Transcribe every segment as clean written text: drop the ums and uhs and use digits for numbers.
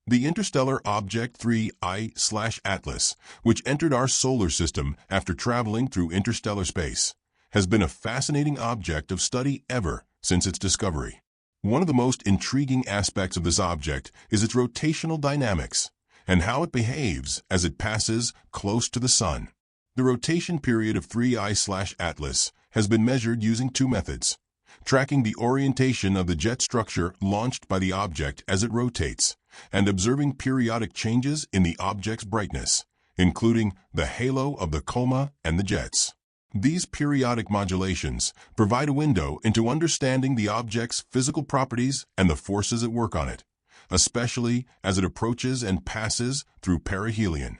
The interstellar object 3I/Atlas, which entered our solar system after traveling through interstellar space, has been a fascinating object of study ever since its discovery. One of the most intriguing aspects of this object is its rotational dynamics and how it behaves as it passes close to the Sun. The rotation period of 3I/Atlas has been measured using two methods: tracking the orientation of the jet structure launched by the object as it rotates, and observing periodic changes in the object's brightness, including the halo of the coma and the jets. These periodic modulations provide a window into understanding the object's physical properties and the forces at work on it, especially as it approaches and passes through perihelion,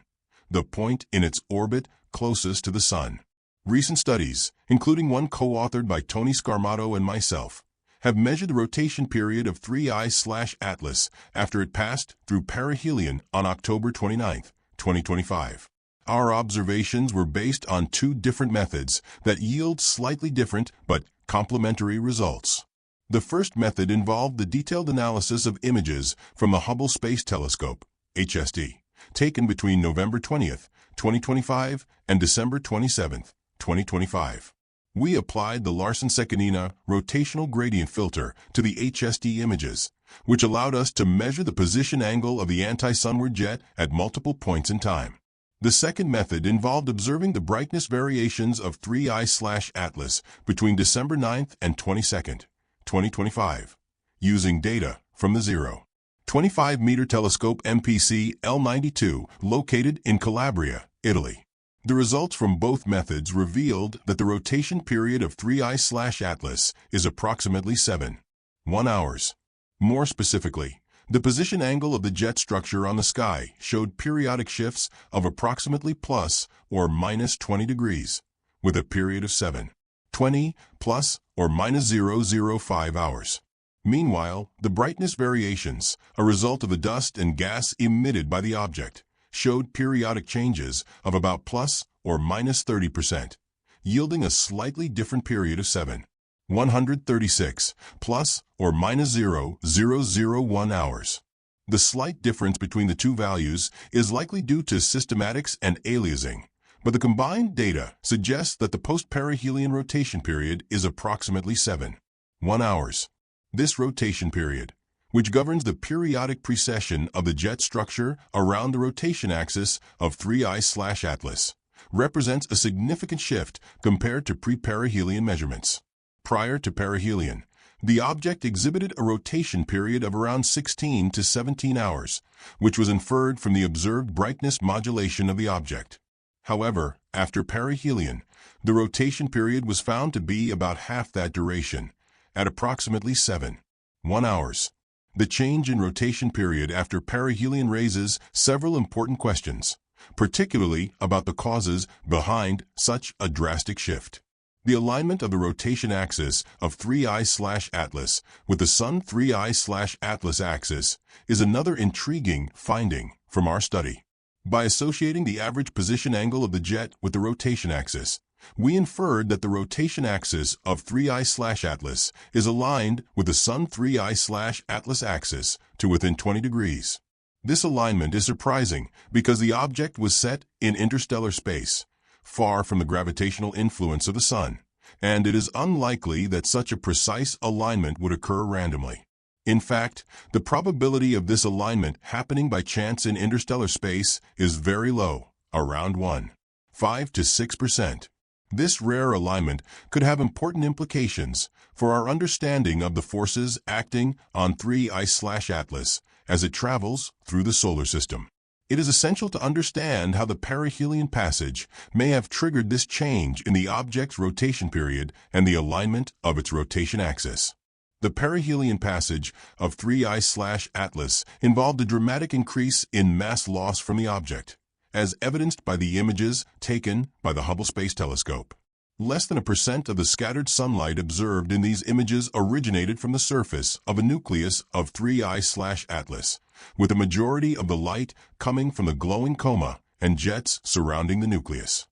the point in its orbit closest to the Sun. Recent studies, including one co-authored by Tony Scarmato and myself, have measured the rotation period of 3I/Atlas after it passed through perihelion on October 29, 2025. Our observations were based on two different methods that yield slightly different but complementary results. The first method involved the detailed analysis of images from the Hubble Space Telescope, HST, taken between November 20, 2025 and December 27, 2025. We applied the Larsen-Cecchinina rotational gradient filter to the HST images, which allowed us to measure the position angle of the anti-sunward jet at multiple points in time. The second method involved observing the brightness variations of 3I/Atlas between December 9 and 22, 2025, using data from the 0.25-meter telescope MPC L92 located in Calabria, Italy. The results from both methods revealed that the rotation period of 3I/Atlas is approximately 7.1 hours. More specifically, the position angle of the jet structure on the sky showed periodic shifts of approximately plus or minus 20 degrees, with a period of 7.20 plus or minus 0.05 hours. Meanwhile, the brightness variations, a result of the dust and gas emitted by the object, showed periodic changes of about plus or minus 30%, yielding a slightly different period of 7.136 plus or minus 0.001 hours. The slight difference between the two values is likely due to systematics and aliasing, but the combined data suggests that the post-perihelion rotation period is approximately 7.1 hours. This rotation period, which governs the periodic precession of the jet structure around the rotation axis of 3I/Atlas, represents a significant shift compared to pre-perihelion measurements. Prior to perihelion, the object exhibited a rotation period of around 16 to 17 hours, which was inferred from the observed brightness modulation of the object. However, after perihelion, the rotation period was found to be about half that duration, at approximately 7.1 hours. The change in rotation period after perihelion raises several important questions, particularly about the causes behind such a drastic shift. The alignment of the rotation axis of 3I/Atlas with the Sun 3I/Atlas axis is another intriguing finding from our study. By associating the average position angle of the jet with the rotation axis, we inferred that the rotation axis of 3I/Atlas is aligned with the Sun 3I/Atlas axis to within 20 degrees. This alignment is surprising because the object was set in interstellar space, far from the gravitational influence of the Sun, and it is unlikely that such a precise alignment would occur randomly. In fact, the probability of this alignment happening by chance in interstellar space is very low, around 1.5 to 6%. This rare alignment could have important implications for our understanding of the forces acting on 3I/Atlas as it travels through the solar system. It is essential to understand how the perihelion passage may have triggered this change in the object's rotation period and the alignment of its rotation axis. The perihelion passage of 3I/Atlas involved a dramatic increase in mass loss from the object, as evidenced by the images taken by the Hubble Space Telescope. Less than 1% of the scattered sunlight observed in these images originated from the surface of a nucleus of 3I/Atlas, with a majority of the light coming from the glowing coma and jets surrounding the nucleus.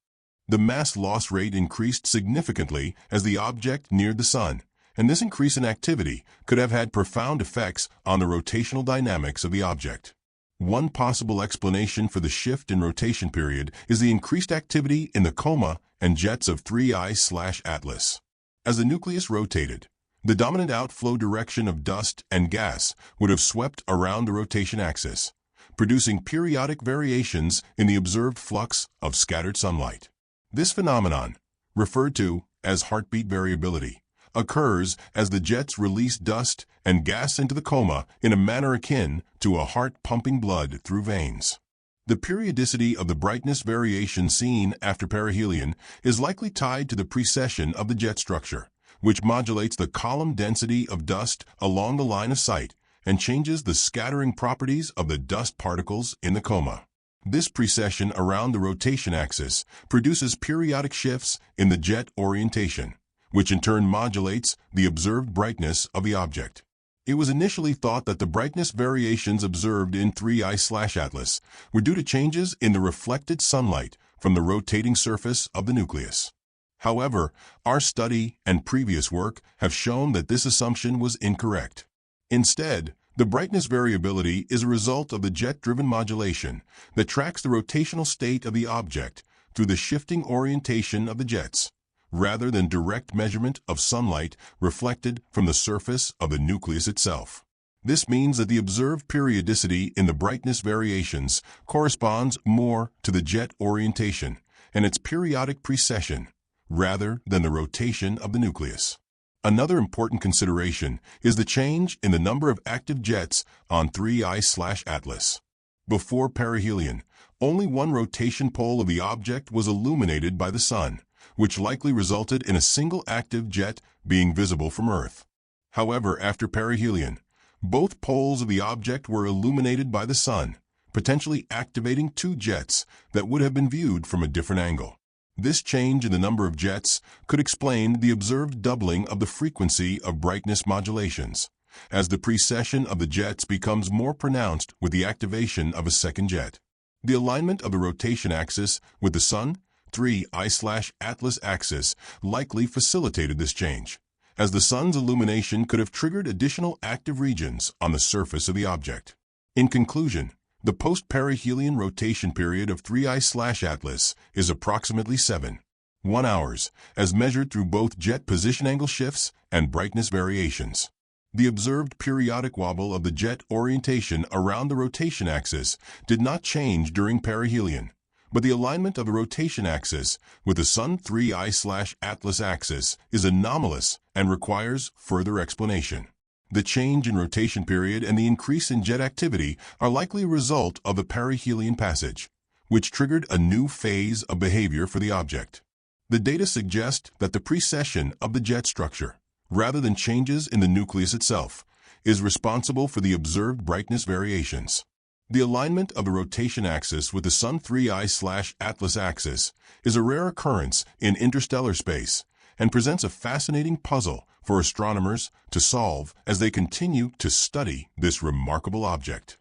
The mass loss rate increased significantly as the object neared the Sun, and this increase in activity could have had profound effects on the rotational dynamics of the object. One possible explanation for the shift in rotation period is the increased activity in the coma and jets of 3I/Atlas. As the nucleus rotated, the dominant outflow direction of dust and gas would have swept around the rotation axis, producing periodic variations in the observed flux of scattered sunlight. This phenomenon, referred to as heartbeat variability, occurs as the jets release dust and gas into the coma in a manner akin to a heart pumping blood through veins. The periodicity of the brightness variation seen after perihelion is likely tied to the precession of the jet structure, which modulates the column density of dust along the line of sight and changes the scattering properties of the dust particles in the coma. This precession around the rotation axis produces periodic shifts in the jet orientation, which in turn modulates the observed brightness of the object. It was initially thought that the brightness variations observed in 3I/Atlas were due to changes in the reflected sunlight from the rotating surface of the nucleus. However, our study and previous work have shown that this assumption was incorrect. Instead, the brightness variability is a result of the jet-driven modulation that tracks the rotational state of the object through the shifting orientation of the jets, rather than direct measurement of sunlight reflected from the surface of the nucleus itself. This means that the observed periodicity in the brightness variations corresponds more to the jet orientation and its periodic precession, rather than the rotation of the nucleus. Another important consideration is the change in the number of active jets on 3I/Atlas. Before perihelion, only one rotation pole of the object was illuminated by the sun, which likely resulted in a single active jet being visible from Earth. However, after perihelion, both poles of the object were illuminated by the sun, potentially activating two jets that would have been viewed from a different angle. This change in the number of jets could explain the observed doubling of the frequency of brightness modulations, as the precession of the jets becomes more pronounced with the activation of a second jet. The alignment of the rotation axis with the Sun, 3I/Atlas axis, likely facilitated this change, as the Sun's illumination could have triggered additional active regions on the surface of the object. In conclusion, the post-perihelion rotation period of 3I/Atlas is approximately 7.1 hours, as measured through both jet position angle shifts and brightness variations. The observed periodic wobble of the jet orientation around the rotation axis did not change during perihelion, but the alignment of the rotation axis with the Sun 3I/Atlas axis is anomalous and requires further explanation. The change in rotation period and the increase in jet activity are likely a result of the perihelion passage, which triggered a new phase of behavior for the object. The data suggest that the precession of the jet structure, rather than changes in the nucleus itself, is responsible for the observed brightness variations. The alignment of the rotation axis with the Sun 3I/Atlas axis is a rare occurrence in interstellar space and presents a fascinating puzzle for astronomers to solve as they continue to study this remarkable object.